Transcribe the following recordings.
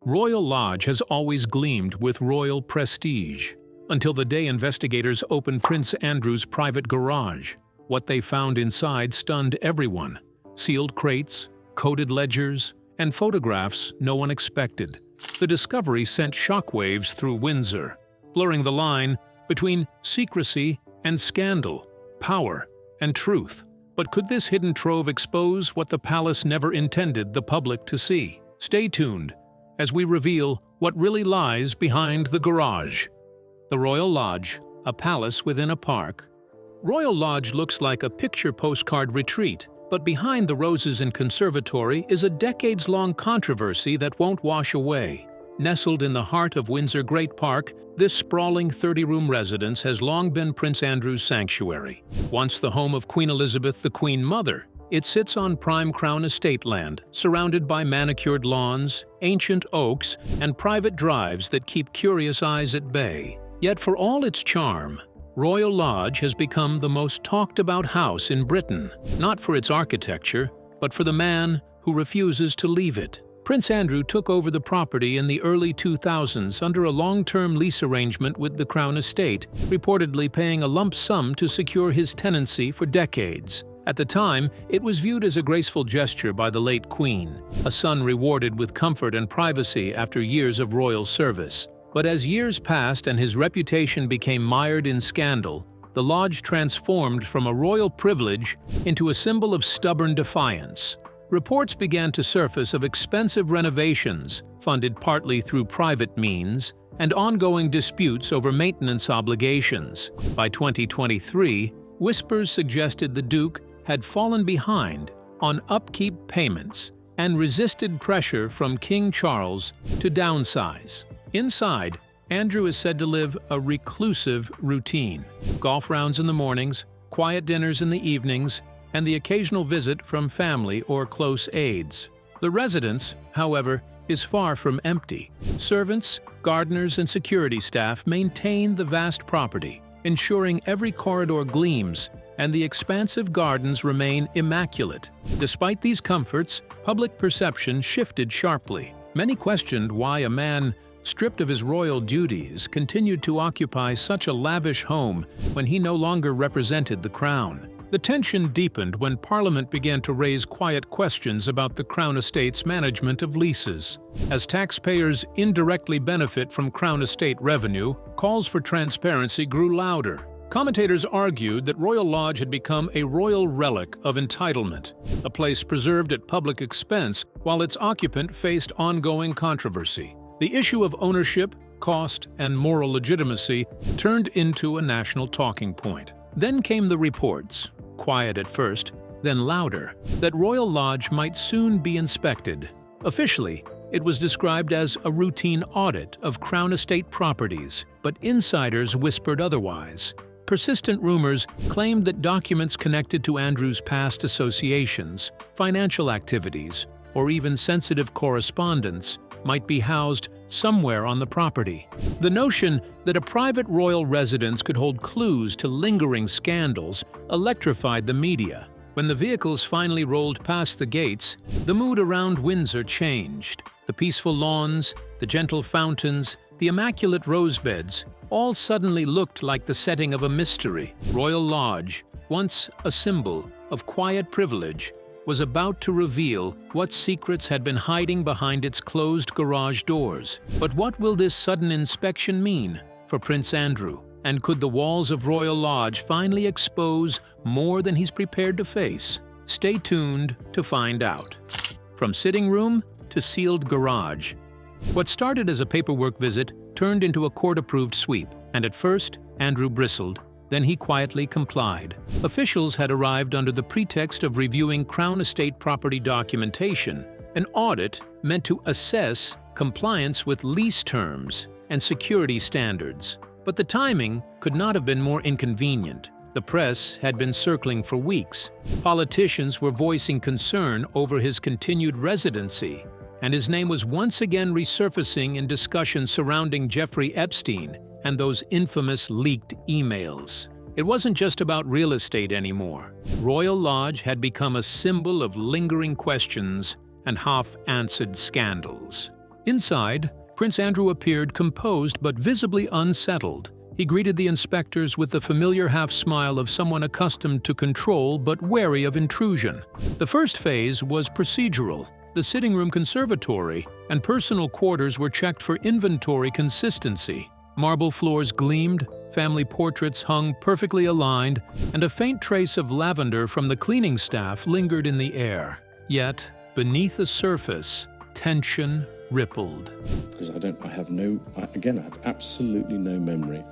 Royal Lodge has always gleamed with royal prestige, until the day investigators opened Prince Andrew's private garage. What they found inside stunned everyone: sealed crates, coded ledgers, and photographs no one expected. The discovery sent shockwaves through Windsor, blurring the line between secrecy and scandal, power and truth. But could this hidden trove expose what the palace never intended the public to see? Stay tuned as we reveal what really lies behind the garage. The Royal Lodge, a palace within a park. Royal Lodge looks like a picture postcard retreat, but behind the roses and conservatory is a decades-long controversy that won't wash away. Nestled in the heart of Windsor Great Park, this sprawling 30-room residence has long been Prince Andrew's sanctuary. Once the home of Queen Elizabeth, the Queen Mother, it sits on prime Crown estate land, surrounded by manicured lawns, ancient oaks, and private drives that keep curious eyes at bay. Yet for all its charm, Royal Lodge has become the most talked-about house in Britain, not for its architecture, but for the man who refuses to leave it. Prince Andrew took over the property in the early 2000s under a long-term lease arrangement with the Crown estate, reportedly paying a lump sum to secure his tenancy for decades. At the time, it was viewed as a graceful gesture by the late Queen, a son rewarded with comfort and privacy after years of royal service. But as years passed and his reputation became mired in scandal, the lodge transformed from a royal privilege into a symbol of stubborn defiance. Reports began to surface of expensive renovations, funded partly through private means, and ongoing disputes over maintenance obligations. By 2023, whispers suggested the Duke had fallen behind on upkeep payments and resisted pressure from King Charles to downsize. Inside, Andrew is said to live a reclusive routine: golf rounds in the mornings, quiet dinners in the evenings, and the occasional visit from family or close aides. The residence, however, is far from empty. Servants, gardeners, and security staff maintain the vast property, ensuring every corridor gleams and the expansive gardens remain immaculate. Despite these comforts, public perception shifted sharply. Many questioned why a man stripped of his royal duties continued to occupy such a lavish home when he no longer represented the crown. The tension deepened when Parliament began to raise quiet questions about the Crown Estate's management of leases. As taxpayers indirectly benefit from Crown Estate revenue, calls for transparency grew louder. Commentators argued that Royal Lodge had become a royal relic of entitlement, a place preserved at public expense while its occupant faced ongoing controversy. The issue of ownership, cost, and moral legitimacy turned into a national talking point. Then came the reports, quiet at first, then louder, that Royal Lodge might soon be inspected. Officially, it was described as a routine audit of Crown Estate properties, but insiders whispered otherwise. Persistent rumors claimed that documents connected to Andrew's past associations, financial activities, or even sensitive correspondence might be housed somewhere on the property. The notion that a private royal residence could hold clues to lingering scandals electrified the media. When the vehicles finally rolled past the gates, the mood around Windsor changed. The peaceful lawns, the gentle fountains, the immaculate rose beds, all suddenly looked like the setting of a mystery. Royal Lodge, once a symbol of quiet privilege, was about to reveal what secrets had been hiding behind its closed garage doors. But what will this sudden inspection mean for Prince Andrew? And could the walls of Royal Lodge finally expose more than he's prepared to face? Stay tuned to find out. From sitting room to sealed garage, what started as a paperwork visit turned into a court-approved sweep, and at first, Andrew bristled. Then he quietly complied. Officials had arrived under the pretext of reviewing Crown Estate property documentation, an audit meant to assess compliance with lease terms and security standards. But the timing could not have been more inconvenient. The press had been circling for weeks. Politicians were voicing concern over his continued residency, and his name was once again resurfacing in discussions surrounding Jeffrey Epstein and those infamous leaked emails. It wasn't just about real estate anymore. Royal Lodge had become a symbol of lingering questions and half-answered scandals. Inside, Prince Andrew appeared composed but visibly unsettled. He greeted the inspectors with the familiar half-smile of someone accustomed to control but wary of intrusion. The first phase was procedural. The sitting room, conservatory, and personal quarters were checked for inventory consistency. Marble floors gleamed, family portraits hung perfectly aligned, and a faint trace of lavender from the cleaning staff lingered in the air. Yet, beneath the surface, tension rippled. Because I have absolutely no memory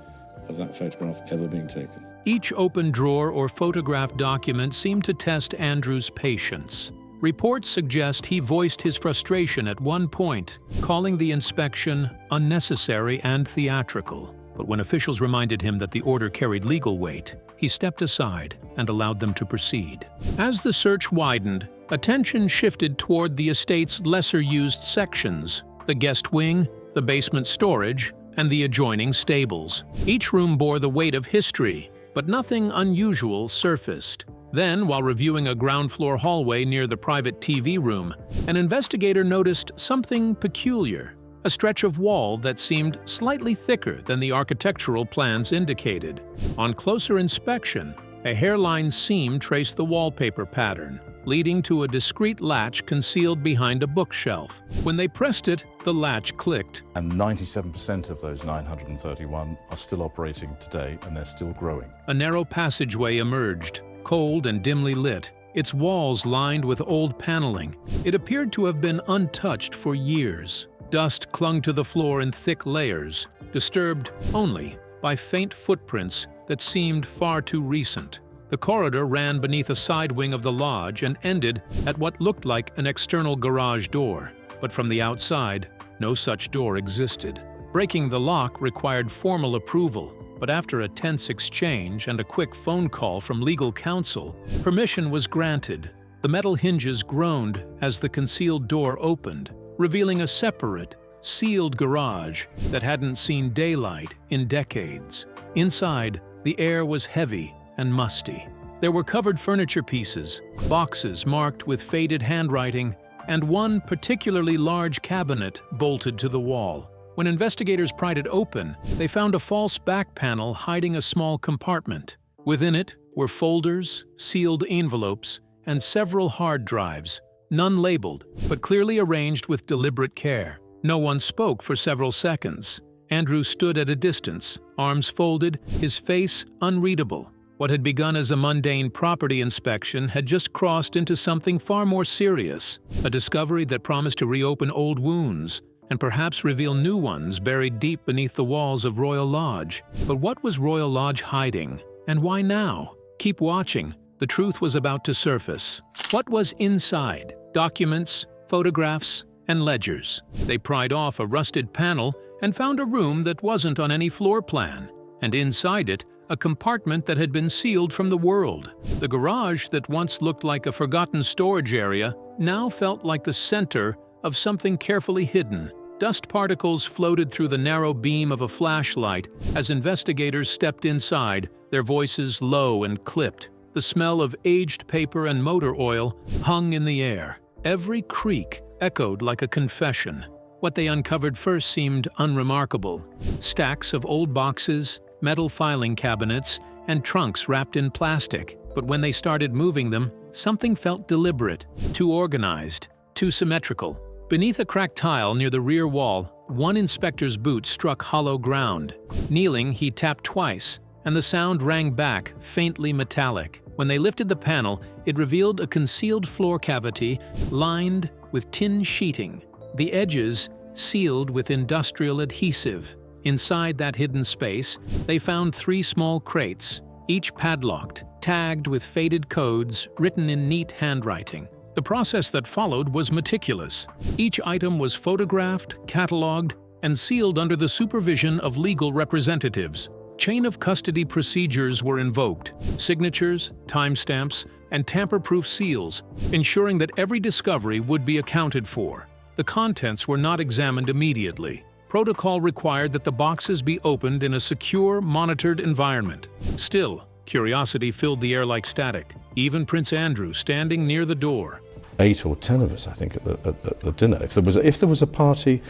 of that photograph ever being taken. Each open drawer or photographed document seemed to test Andrew's patience. Reports suggest he voiced his frustration at one point, calling the inspection unnecessary and theatrical. But when officials reminded him that the order carried legal weight, he stepped aside and allowed them to proceed. As the search widened, attention shifted toward the estate's lesser-used sections: the guest wing, the basement storage, and the adjoining stables. Each room bore the weight of history, but nothing unusual surfaced. Then, while reviewing a ground-floor hallway near the private TV room, an investigator noticed something peculiar: a stretch of wall that seemed slightly thicker than the architectural plans indicated. On closer inspection, a hairline seam traced the wallpaper pattern, leading to a discreet latch concealed behind a bookshelf. When they pressed it, the latch clicked. And 97% of those 931 are still operating today, and they're still growing. A narrow passageway emerged, cold and dimly lit, its walls lined with old paneling. It appeared to have been untouched for years. Dust clung to the floor in thick layers, disturbed only by faint footprints that seemed far too recent. The corridor ran beneath a side wing of the lodge and ended at what looked like an external garage door. But from the outside, no such door existed. Breaking the lock required formal approval, but after a tense exchange and a quick phone call from legal counsel, permission was granted. The metal hinges groaned as the concealed door opened, revealing a separate, sealed garage that hadn't seen daylight in decades. Inside, the air was heavy and musty. There were covered furniture pieces, boxes marked with faded handwriting, and one particularly large cabinet bolted to the wall. When investigators pried it open, they found a false back panel hiding a small compartment. Within it were folders, sealed envelopes, and several hard drives, none labeled, but clearly arranged with deliberate care. No one spoke for several seconds. Andrew stood at a distance, arms folded, his face unreadable. What had begun as a mundane property inspection had just crossed into something far more serious, a discovery that promised to reopen old wounds and perhaps reveal new ones buried deep beneath the walls of Royal Lodge. But what was Royal Lodge hiding? And why now? Keep watching. The truth was about to surface. What was inside? Documents, photographs, and ledgers. They pried off a rusted panel and found a room that wasn't on any floor plan, and inside it, a compartment that had been sealed from the world. The garage that once looked like a forgotten storage area now felt like the center of something carefully hidden. Dust particles floated through the narrow beam of a flashlight as investigators stepped inside, their voices low and clipped. The smell of aged paper and motor oil hung in the air. Every creak echoed like a confession. What they uncovered first seemed unremarkable: stacks of old boxes, metal filing cabinets, and trunks wrapped in plastic. But when they started moving them, something felt deliberate, too organized, too symmetrical. Beneath a cracked tile near the rear wall, one inspector's boot struck hollow ground. Kneeling, he tapped twice, and the sound rang back, faintly metallic. When they lifted the panel, it revealed a concealed floor cavity lined with tin sheeting, the edges sealed with industrial adhesive. Inside that hidden space, they found 3 small crates, each padlocked, tagged with faded codes written in neat handwriting. The process that followed was meticulous. Each item was photographed, catalogued, and sealed under the supervision of legal representatives. Chain of custody procedures were invoked: signatures, timestamps, and tamper-proof seals, ensuring that every discovery would be accounted for. The contents were not examined immediately. Protocol required that the boxes be opened in a secure, monitored environment. Still, curiosity filled the air like static, even Prince Andrew standing near the door. 8 or 10 of us, I think, at the dinner. If there was a party,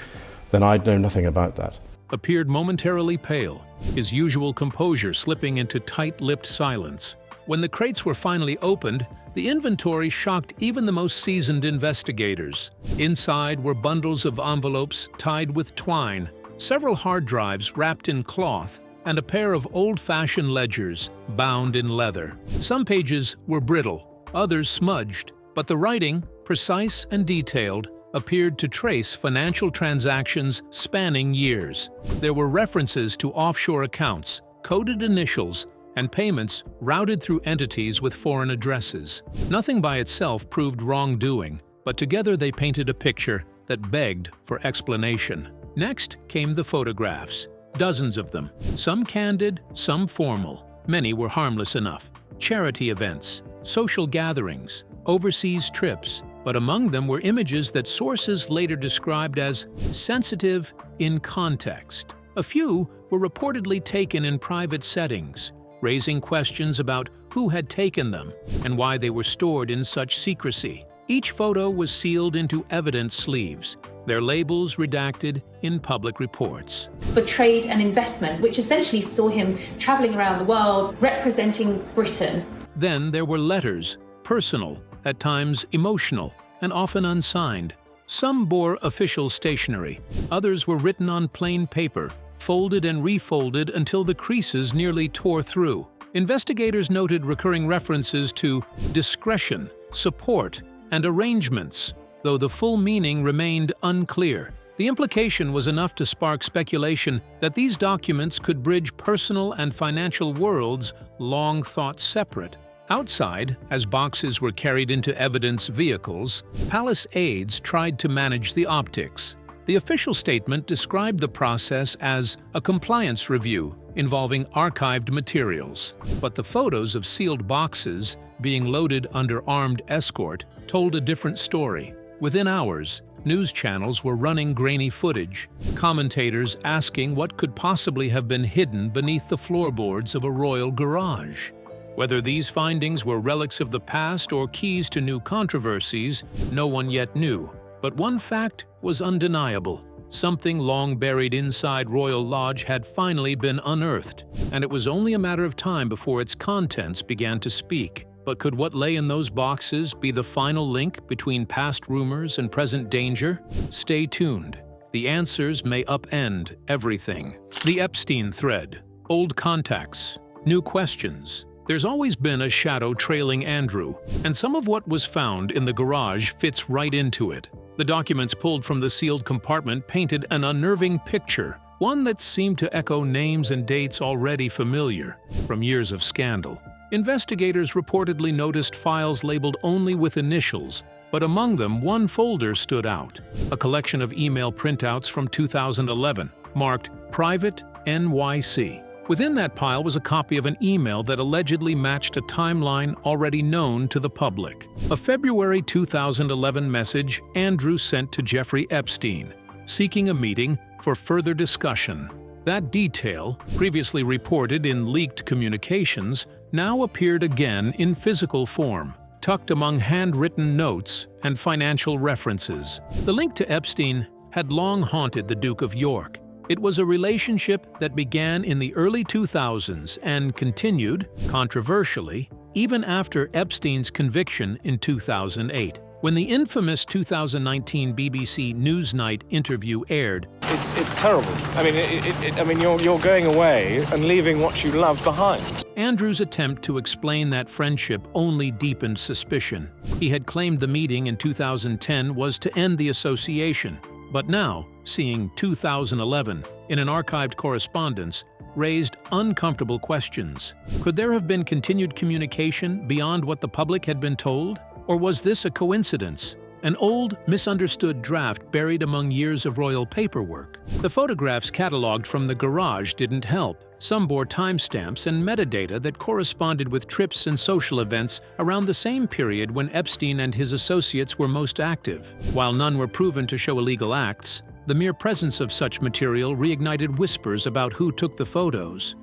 then I'd know nothing about that. Appeared momentarily pale, his usual composure slipping into tight-lipped silence. When the crates were finally opened, the inventory shocked even the most seasoned investigators. Inside were bundles of envelopes tied with twine, several hard drives wrapped in cloth, and a pair of old-fashioned ledgers bound in leather. Some pages were brittle, others smudged, but the writing, precise and detailed, appeared to trace financial transactions spanning years. There were references to offshore accounts, coded initials, and payments routed through entities with foreign addresses. Nothing by itself proved wrongdoing, but together they painted a picture that begged for explanation. Next came the photographs, dozens of them, some candid, some formal. Many were harmless enough. Charity events, social gatherings, overseas trips, but among them were images that sources later described as sensitive in context. A few were reportedly taken in private settings, raising questions about who had taken them and why they were stored in such secrecy. Each photo was sealed into evidence sleeves, their labels redacted in public reports. For trade and investment, which essentially saw him traveling around the world representing Britain. Then there were letters, personal, at times emotional, and often unsigned. Some bore official stationery, others were written on plain paper, folded and refolded until the creases nearly tore through. Investigators noted recurring references to discretion, support, and arrangements, though the full meaning remained unclear. The implication was enough to spark speculation that these documents could bridge personal and financial worlds long thought separate. Outside, as boxes were carried into evidence vehicles, palace aides tried to manage the optics. The official statement described the process as a compliance review involving archived materials, but the photos of sealed boxes being loaded under armed escort told a different story. Within hours, news channels were running grainy footage, commentators asking what could possibly have been hidden beneath the floorboards of a royal garage. Whether these findings were relics of the past or keys to new controversies, no one yet knew. But one fact was undeniable. Something long buried inside Royal Lodge had finally been unearthed, and it was only a matter of time before its contents began to speak. But could what lay in those boxes be the final link between past rumors and present danger? Stay tuned. The answers may upend everything. The Epstein thread. Old contacts. New questions. There's always been a shadow trailing Andrew, and some of what was found in the garage fits right into it. The documents pulled from the sealed compartment painted an unnerving picture, one that seemed to echo names and dates already familiar from years of scandal. Investigators reportedly noticed files labeled only with initials, but among them one folder stood out, a collection of email printouts from 2011, marked Private NYC. Within that pile was a copy of an email that allegedly matched a timeline already known to the public. A February 2011 message Andrew sent to Jeffrey Epstein, seeking a meeting for further discussion. That detail, previously reported in leaked communications, now appeared again in physical form, tucked among handwritten notes and financial references. The link to Epstein had long haunted the Duke of York. It was a relationship that began in the early 2000s and continued, controversially, even after Epstein's conviction in 2008. When the infamous 2019 BBC Newsnight interview aired, It's terrible. I mean, you're going away and leaving what you love behind. Andrew's attempt to explain that friendship only deepened suspicion. He had claimed the meeting in 2010 was to end the association, but now, seeing 2011 in an archived correspondence, raised uncomfortable questions. Could there have been continued communication beyond what the public had been told? Or was this a coincidence? An old, misunderstood draft buried among years of royal paperwork. The photographs catalogued from the garage didn't help. Some bore timestamps and metadata that corresponded with trips and social events around the same period when Epstein and his associates were most active. While none were proven to show illegal acts, the mere presence of such material reignited whispers about who took the photos.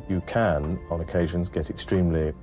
You can, on occasions, get extremely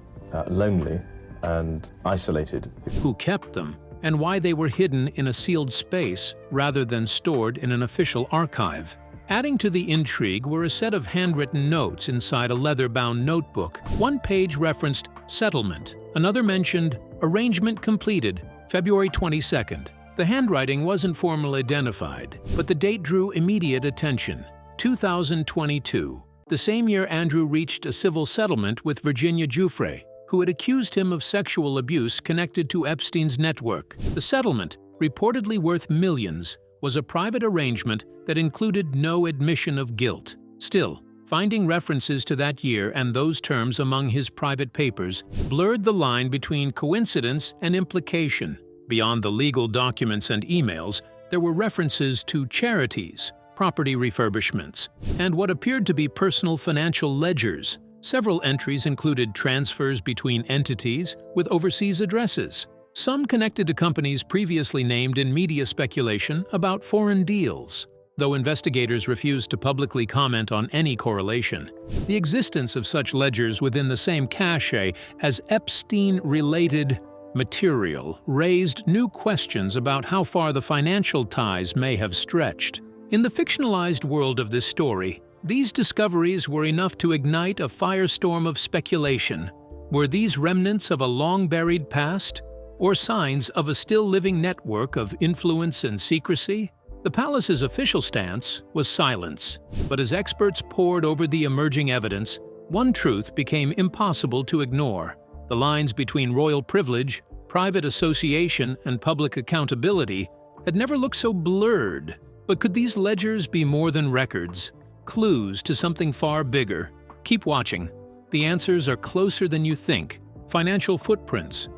lonely and isolated. Who kept them? and why they were hidden in a sealed space rather than stored in an official archive. Adding to the intrigue were a set of handwritten notes inside a leather-bound notebook. One page referenced settlement, another mentioned arrangement completed, February 22nd. The handwriting wasn't formally identified, but the date drew immediate attention. 2022, the same year Andrew reached a civil settlement with Virginia Giuffre, who had accused him of sexual abuse connected to Epstein's network. The settlement, reportedly worth millions, was a private arrangement that included no admission of guilt. Still, finding references to that year and those terms among his private papers blurred the line between coincidence and implication. Beyond the legal documents and emails, there were references to charities, property refurbishments, and what appeared to be personal financial ledgers. Several entries included transfers between entities with overseas addresses, some connected to companies previously named in media speculation about foreign deals. Though investigators refused to publicly comment on any correlation, the existence of such ledgers within the same cache as Epstein-related material raised new questions about how far the financial ties may have stretched. In the fictionalized world of this story, these discoveries were enough to ignite a firestorm of speculation. Were these remnants of a long-buried past, or signs of a still-living network of influence and secrecy? The palace's official stance was silence, but as experts pored over the emerging evidence, one truth became impossible to ignore. The lines between royal privilege, private association, and public accountability had never looked so blurred. But could these ledgers be more than records? Clues to something far bigger? Keep watching. The answers are closer than you think. Financial footprints,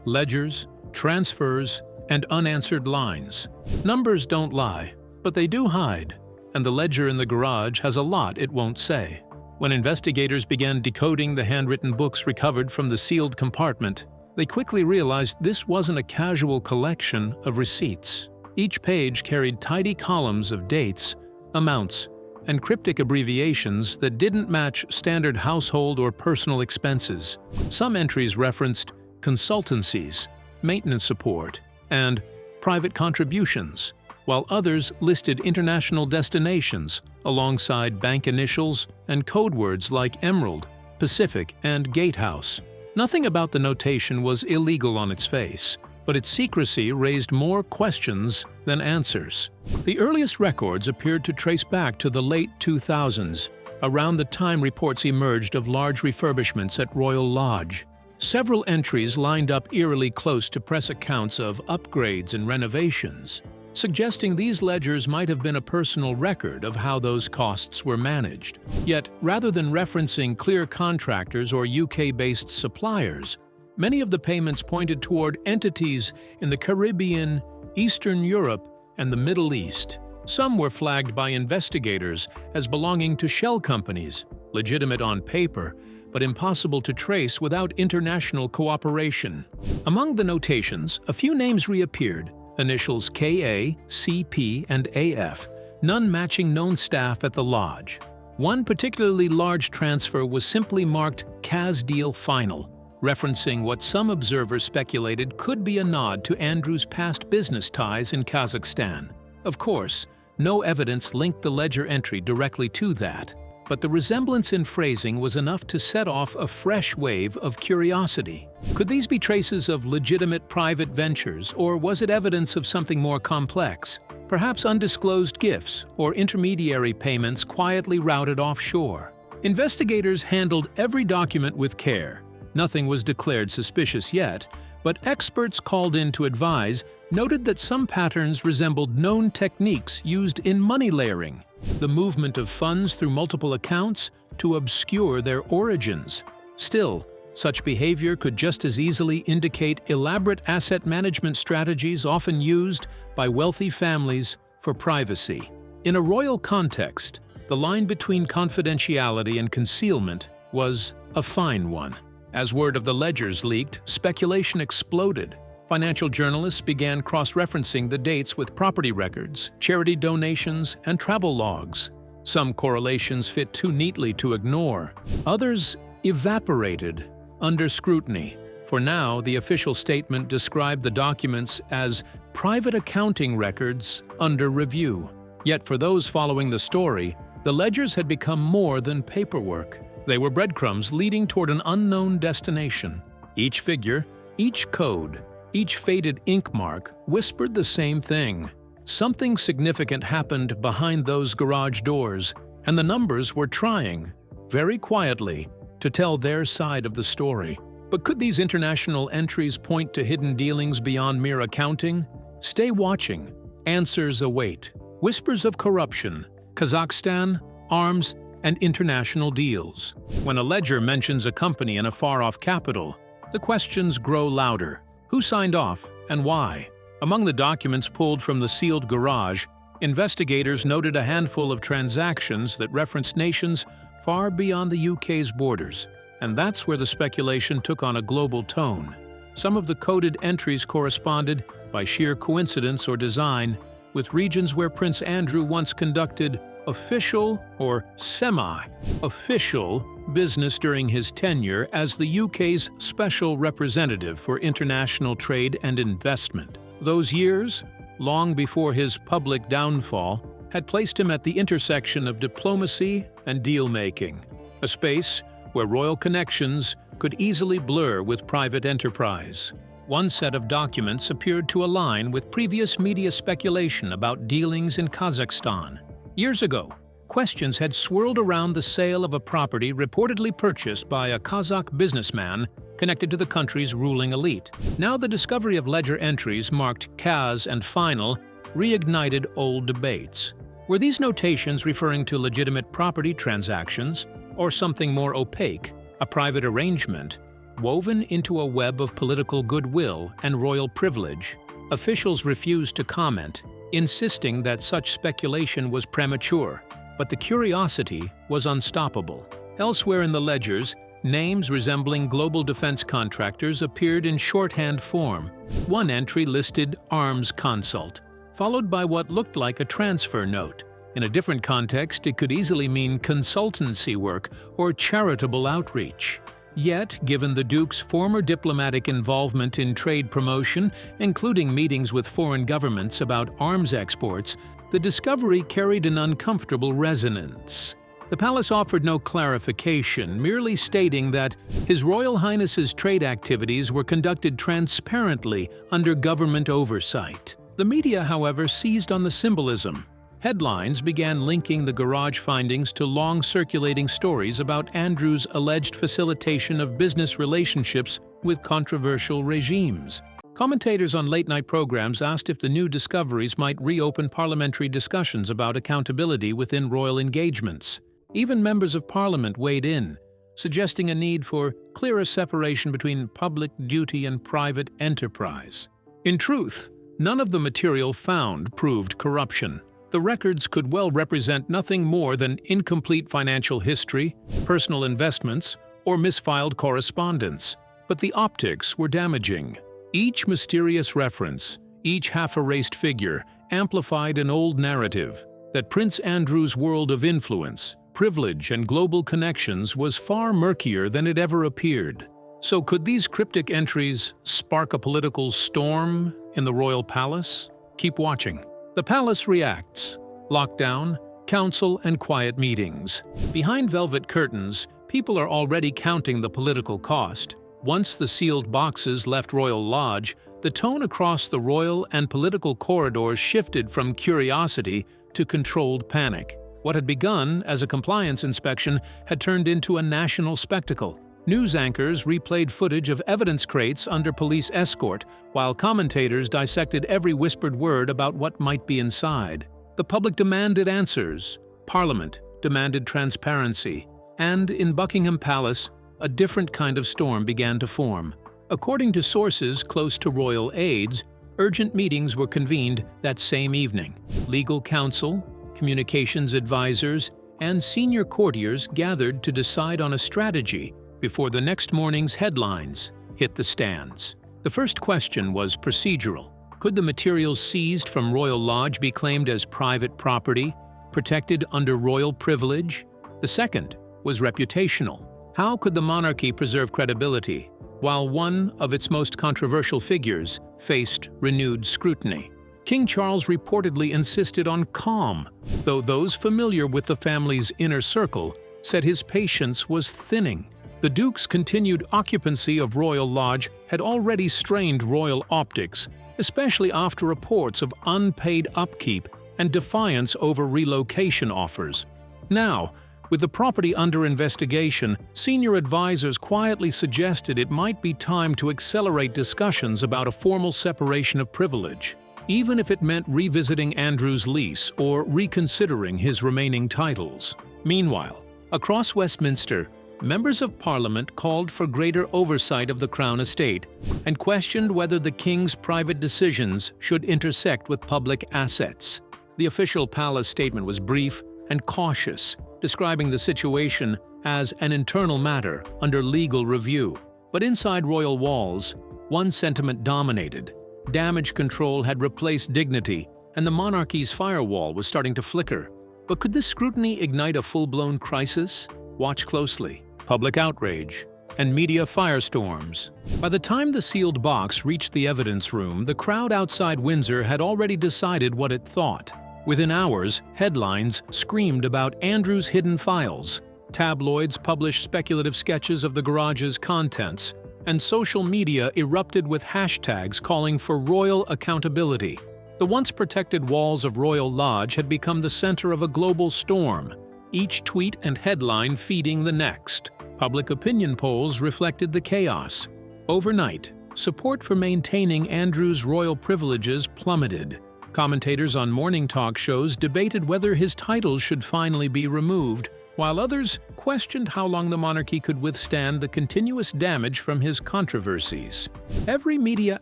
ledgers, transfers, and unanswered lines. Numbers don't lie, but they do hide, and the ledger in the garage has a lot it won't say. When investigators began decoding the handwritten books recovered from the sealed compartment, they quickly realized this wasn't a casual collection of receipts. Each page carried tidy columns of dates, amounts, and cryptic abbreviations that didn't match standard household or personal expenses. Some entries referenced consultancies, maintenance support, and private contributions, while others listed international destinations alongside bank initials and code words like Emerald, Pacific, and Gatehouse. Nothing about the notation was illegal on its face, but its secrecy raised more questions than answers. The earliest records appeared to trace back to the late 2000s, around the time reports emerged of large refurbishments at Royal Lodge. Several entries lined up eerily close to press accounts of upgrades and renovations, suggesting these ledgers might have been a personal record of how those costs were managed. Yet, rather than referencing clear contractors or UK-based suppliers, many of the payments pointed toward entities in the Caribbean, Eastern Europe, and the Middle East. Some were flagged by investigators as belonging to shell companies, legitimate on paper, but impossible to trace without international cooperation. Among the notations, a few names reappeared, initials KA, CP, and AF, none matching known staff at the lodge. One particularly large transfer was simply marked Kaz Deal Final, referencing what some observers speculated could be a nod to Andrew's past business ties in Kazakhstan. Of course, no evidence linked the ledger entry directly to that, but the resemblance in phrasing was enough to set off a fresh wave of curiosity. Could these be traces of legitimate private ventures, or was it evidence of something more complex? Perhaps undisclosed gifts or intermediary payments quietly routed offshore. Investigators handled every document with care. Nothing was declared suspicious yet, but experts called in to advise noted that some patterns resembled known techniques used in money layering, the movement of funds through multiple accounts to obscure their origins. Still, such behavior could just as easily indicate elaborate asset management strategies often used by wealthy families for privacy. In a royal context, the line between confidentiality and concealment was a fine one. As word of the ledgers leaked, speculation exploded. Financial journalists began cross-referencing the dates with property records, charity donations, and travel logs. Some correlations fit too neatly to ignore. Others evaporated under scrutiny. For For now, the official statement described the documents as private accounting records under review. Yet for those following the story, the ledgers had become more than paperwork. They were breadcrumbs leading toward an unknown destination. Each figure, each code, each faded ink mark whispered the same thing. Something significant happened behind those garage doors, and the numbers were trying, very quietly, to tell their side of the story. But could these international entries point to hidden dealings beyond mere accounting? Stay watching. Answers await. Whispers of corruption, Kazakhstan, arms, and international deals. When a ledger mentions a company in a far-off capital, the questions grow louder. Who signed off, and why? Among the documents pulled from the sealed garage, investigators noted a handful of transactions that referenced nations far beyond the UK's borders. And that's where the speculation took on a global tone. Some of the coded entries corresponded, by sheer coincidence or design, with regions where Prince Andrew once conducted official or semi-official business during his tenure as the UK's special representative for international trade and investment. Those years, long before his public downfall, had placed him at the intersection of diplomacy and deal-making, a space where royal connections could easily blur with private enterprise. One set of documents appeared to align with previous media speculation about dealings in Kazakhstan. Years ago, questions had swirled around the sale of a property reportedly purchased by a Kazakh businessman connected to the country's ruling elite. Now the discovery of ledger entries marked Kaz and final reignited old debates. Were these notations referring to legitimate property transactions, or something more opaque, a private arrangement woven into a web of political goodwill and royal privilege? Officials refused to comment, insisting that such speculation was premature, but the curiosity was unstoppable. Elsewhere in the ledgers, names resembling global defense contractors appeared in shorthand form. One entry listed arms consult, followed by what looked like a transfer note. In a different context, it could easily mean consultancy work or charitable outreach. Yet, given the Duke's former diplomatic involvement in trade promotion, including meetings with foreign governments about arms exports, the discovery carried an uncomfortable resonance. The palace offered no clarification, merely stating that His Royal Highness's trade activities were conducted transparently under government oversight. The media, however, seized on the symbolism. Headlines began linking the garage findings to long-circulating stories about Andrew's alleged facilitation of business relationships with controversial regimes. Commentators on late-night programs asked if the new discoveries might reopen parliamentary discussions about accountability within royal engagements. Even members of parliament weighed in, suggesting a need for clearer separation between public duty and private enterprise. In truth, none of the material found proved corruption. The records could well represent nothing more than incomplete financial history, personal investments, or misfiled correspondence. But the optics were damaging. Each mysterious reference, each half-erased figure, amplified an old narrative that Prince Andrew's world of influence, privilege, and global connections was far murkier than it ever appeared. So could these cryptic entries spark a political storm in the royal palace? Keep watching. The palace reacts. Lockdown, council, and quiet meetings. Behind velvet curtains, people are already counting the political cost. Once the sealed boxes left Royal Lodge, the tone across the royal and political corridors shifted from curiosity to controlled panic. What had begun as a compliance inspection had turned into a national spectacle. News anchors replayed footage of evidence crates under police escort, while commentators dissected every whispered word about what might be inside. The public demanded answers. Parliament demanded transparency. And in Buckingham Palace, a different kind of storm began to form. According to sources close to royal aides, urgent meetings were convened that same evening. Legal counsel, communications advisors, and senior courtiers gathered to decide on a strategy before the next morning's headlines hit the stands. The first question was procedural. Could the materials seized from Royal Lodge be claimed as private property, protected under royal privilege? The second was reputational. How could the monarchy preserve credibility, while one of its most controversial figures faced renewed scrutiny. King Charles reportedly insisted on calm, though those familiar with the family's inner circle said his patience was thinning. The Duke's continued occupancy of Royal Lodge had already strained royal optics, especially after reports of unpaid upkeep and defiance over relocation offers. Now, with the property under investigation, senior advisors quietly suggested it might be time to accelerate discussions about a formal separation of privilege, even if it meant revisiting Andrew's lease or reconsidering his remaining titles. Meanwhile, across Westminster, members of Parliament called for greater oversight of the Crown estate and questioned whether the King's private decisions should intersect with public assets. The official palace statement was brief and cautious, describing the situation as an internal matter under legal review. But inside royal walls, one sentiment dominated. Damage control had replaced dignity, and the monarchy's firewall was starting to flicker. But could this scrutiny ignite a full-blown crisis? Watch closely. Public outrage and media firestorms. By the time the sealed box reached the evidence room, the crowd outside Windsor had already decided what it thought. Within hours, headlines screamed about Andrew's hidden files. Tabloids published speculative sketches of the garage's contents, and social media erupted with hashtags calling for royal accountability. The once protected walls of Royal Lodge had become the center of a global storm, each tweet and headline feeding the next. Public opinion polls reflected the chaos. Overnight, support for maintaining Andrew's royal privileges plummeted. Commentators on morning talk shows debated whether his titles should finally be removed, while others questioned how long the monarchy could withstand the continuous damage from his controversies. Every media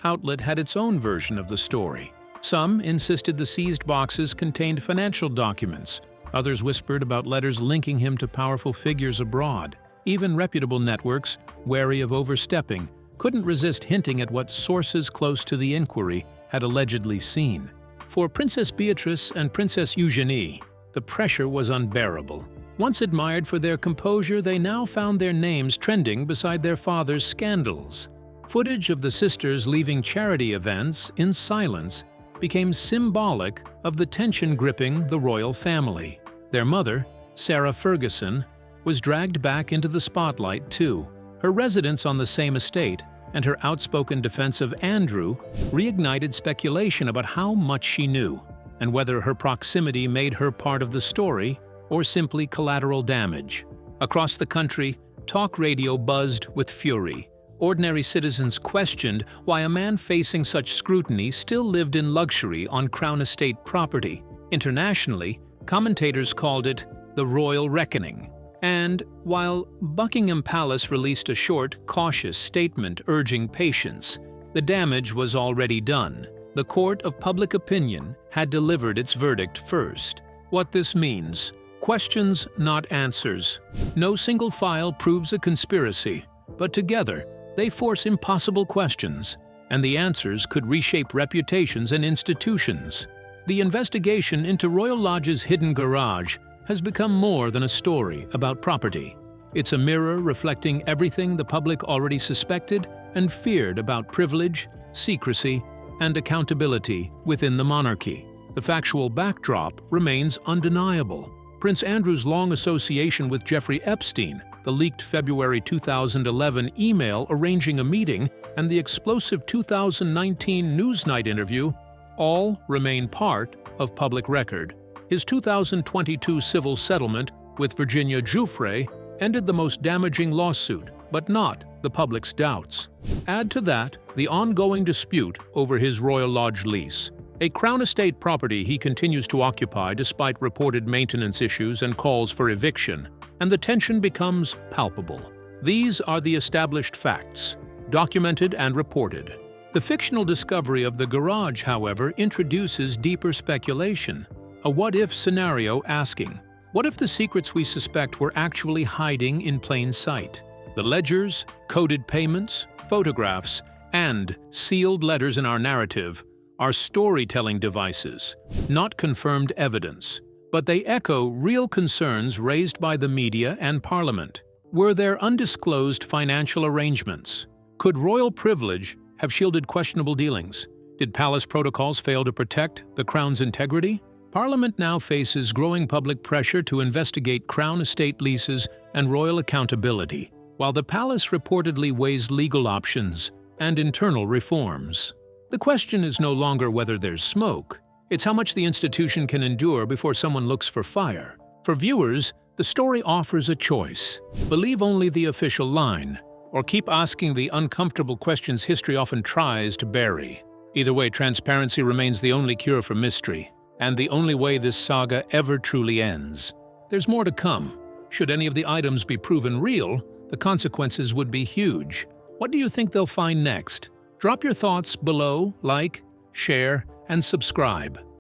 outlet had its own version of the story. Some insisted the seized boxes contained financial documents. Others whispered about letters linking him to powerful figures abroad. Even reputable networks, wary of overstepping, couldn't resist hinting at what sources close to the inquiry had allegedly seen. For Princess Beatrice and Princess Eugenie, the pressure was unbearable. Once admired for their composure, they now found their names trending beside their father's scandals. Footage of the sisters leaving charity events in silence became symbolic of the tension gripping the royal family. Their mother, Sarah Ferguson, was dragged back into the spotlight too. Her residence on the same estate and her outspoken defense of Andrew reignited speculation about how much she knew, and whether her proximity made her part of the story or simply collateral damage. Across the country, talk radio buzzed with fury. Ordinary citizens questioned why a man facing such scrutiny still lived in luxury on Crown Estate property. Internationally, commentators called it the Royal Reckoning. And while Buckingham Palace released a short, cautious statement urging patience, the damage was already done. The court of public opinion had delivered its verdict first. What this means? Questions, not answers. No single file proves a conspiracy, but together they force impossible questions, and the answers could reshape reputations and institutions. The investigation into Royal Lodge's hidden garage has become more than a story about property. It's a mirror reflecting everything the public already suspected and feared about privilege, secrecy, and accountability within the monarchy. The factual backdrop remains undeniable. Prince Andrew's long association with Jeffrey Epstein, the leaked February 2011 email arranging a meeting, and the explosive 2019 Newsnight interview all remain part of public record. His 2022 civil settlement with Virginia Giuffre ended the most damaging lawsuit, but not the public's doubts. Add to that the ongoing dispute over his Royal Lodge lease, a Crown Estate property he continues to occupy despite reported maintenance issues and calls for eviction, and the tension becomes palpable. These are the established facts, documented and reported. The fictional discovery of the garage, however, introduces deeper speculation. A what-if scenario asking, what if the secrets we suspect were actually hiding in plain sight? The ledgers, coded payments, photographs, and sealed letters in our narrative are storytelling devices, not confirmed evidence, but they echo real concerns raised by the media and Parliament. Were there undisclosed financial arrangements, Could royal privilege have shielded questionable dealings? Did palace protocols fail to protect the crown's integrity? Parliament now faces growing public pressure to investigate crown estate leases and royal accountability, while the palace reportedly weighs legal options and internal reforms. The question is no longer whether there's smoke, it's how much the institution can endure before someone looks for fire. For viewers, the story offers a choice. Believe only the official line, or keep asking the uncomfortable questions history often tries to bury. Either way, transparency remains the only cure for mystery, and the only way this saga ever truly ends. There's more to come. Should any of the items be proven real, the consequences would be huge. What do you think they'll find next? Drop your thoughts below, like, share, and subscribe.